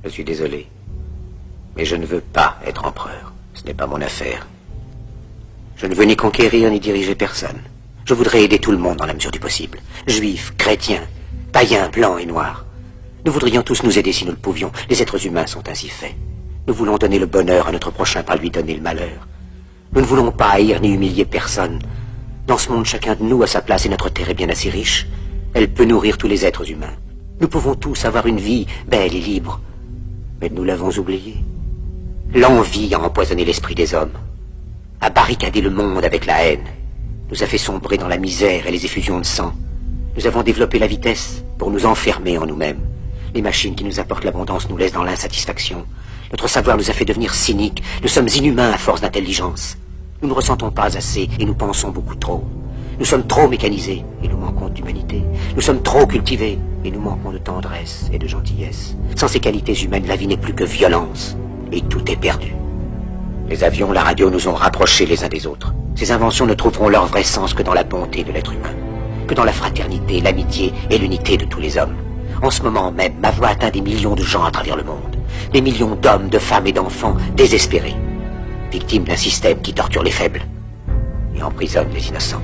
Je suis désolé. Mais je ne veux pas être empereur. Ce n'est pas mon affaire. Je ne veux ni conquérir ni diriger personne. Je voudrais aider tout le monde dans la mesure du possible. Juifs, chrétiens, païens, blancs et noirs. Nous voudrions tous nous aider si nous le pouvions. Les êtres humains sont ainsi faits. Nous voulons donner le bonheur à notre prochain par lui donner le malheur. Nous ne voulons pas haïr ni humilier personne. Dans ce monde, chacun de nous a sa place et notre terre est bien assez riche. Elle peut nourrir tous les êtres humains. Nous pouvons tous avoir une vie belle et libre. Mais nous l'avons oublié. L'envie a empoisonné l'esprit des hommes, a barricadé le monde avec la haine, nous a fait sombrer dans la misère et les effusions de sang. Nous avons développé la vitesse pour nous enfermer en nous-mêmes. Les machines qui nous apportent l'abondance nous laissent dans l'insatisfaction. Notre savoir nous a fait devenir cyniques. Nous sommes inhumains à force d'intelligence. Nous ne ressentons pas assez et nous pensons beaucoup trop. Nous sommes trop mécanisés et nous manquons d'humanité. Nous sommes trop cultivés et nous manquons de tendresse et de gentillesse. Sans ces qualités humaines, la vie n'est plus que violence. Et tout est perdu. Les avions, la radio nous ont rapprochés les uns des autres. Ces inventions ne trouveront leur vrai sens que dans la bonté de l'être humain, que dans la fraternité, l'amitié et l'unité de tous les hommes. En ce moment même, ma voix atteint des millions de gens à travers le monde. Des millions d'hommes, de femmes et d'enfants désespérés, victimes d'un système qui torture les faibles et emprisonne les innocents.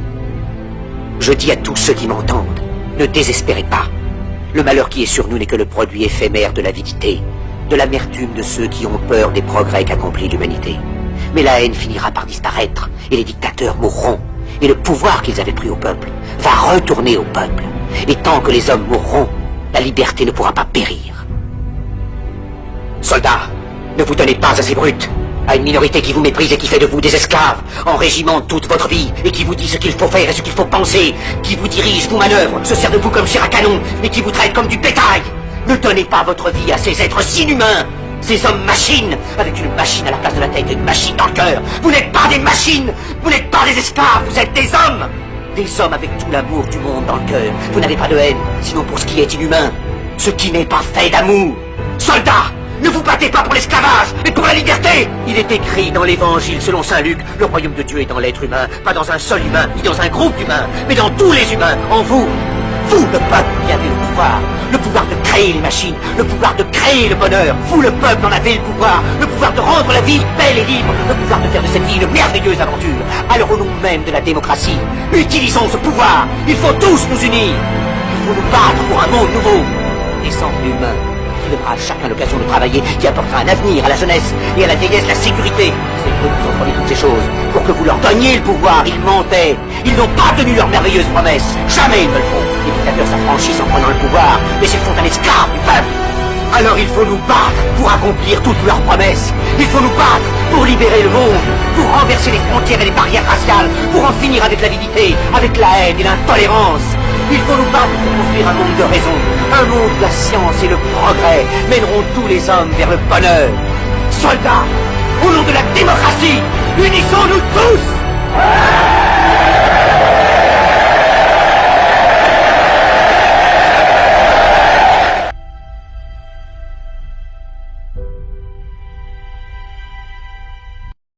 Je dis à tous ceux qui m'entendent, ne désespérez pas. Le malheur qui est sur nous n'est que le produit éphémère de l'avidité, de l'amertume de ceux qui ont peur des progrès qu'accomplit l'humanité. Mais la haine finira par disparaître, et les dictateurs mourront, et le pouvoir qu'ils avaient pris au peuple va retourner au peuple. Et tant que les hommes mourront, la liberté ne pourra pas périr. Soldats, ne vous donnez pas à ces brutes, à une minorité qui vous méprise et qui fait de vous des esclaves, en régiment toute votre vie, et qui vous dit ce qu'il faut faire et ce qu'il faut penser, qui vous dirige, vous manœuvre, se sert de vous comme chair à canon, et qui vous traite comme du bétail. Ne donnez pas votre vie à ces êtres inhumains, ces hommes-machines, avec une machine à la place de la tête et une machine dans le cœur. Vous n'êtes pas des machines, vous n'êtes pas des esclaves, vous êtes des hommes. Des hommes avec tout l'amour du monde dans le cœur. Vous n'avez pas de haine, sinon pour ce qui est inhumain, ce qui n'est pas fait d'amour. Soldats, ne vous battez pas pour l'esclavage, mais pour la liberté. Il est écrit dans l'évangile selon saint Luc, le royaume de Dieu est dans l'être humain, pas dans un seul humain, ni dans un groupe d'humains, mais dans tous les humains, en vous. Vous, le peuple, qui avez le pouvoir de créer les machines, le pouvoir de créer le bonheur. Vous, le peuple, en avez le pouvoir de rendre la vie belle et libre, le pouvoir de faire de cette vie une merveilleuse aventure. Alors au nom même de la démocratie, utilisons ce pouvoir. Il faut tous nous unir. Il faut nous battre pour un monde nouveau, décent et humain, qui donnera à chacun l'occasion de travailler, qui apportera un avenir à la jeunesse et à la vieillesse la sécurité. C'est eux qui ont promis toutes ces choses. Pour que vous leur donniez le pouvoir, ils mentaient. Ils n'ont pas tenu leurs merveilleuses promesses. Jamais ils ne le font. Les dictateurs s'affranchissent en prenant le pouvoir, mais s'ils font un esclave du peuple. Alors il faut nous battre pour accomplir toutes leurs promesses. Il faut nous battre pour libérer le monde, pour renverser les frontières et les barrières raciales, pour en finir avec l'avidité, avec la haine et l'intolérance. Il faut nous battre pour construire un monde de raison, un monde où la science et le progrès mèneront tous les hommes vers le bonheur. Soldats, au nom de la démocratie,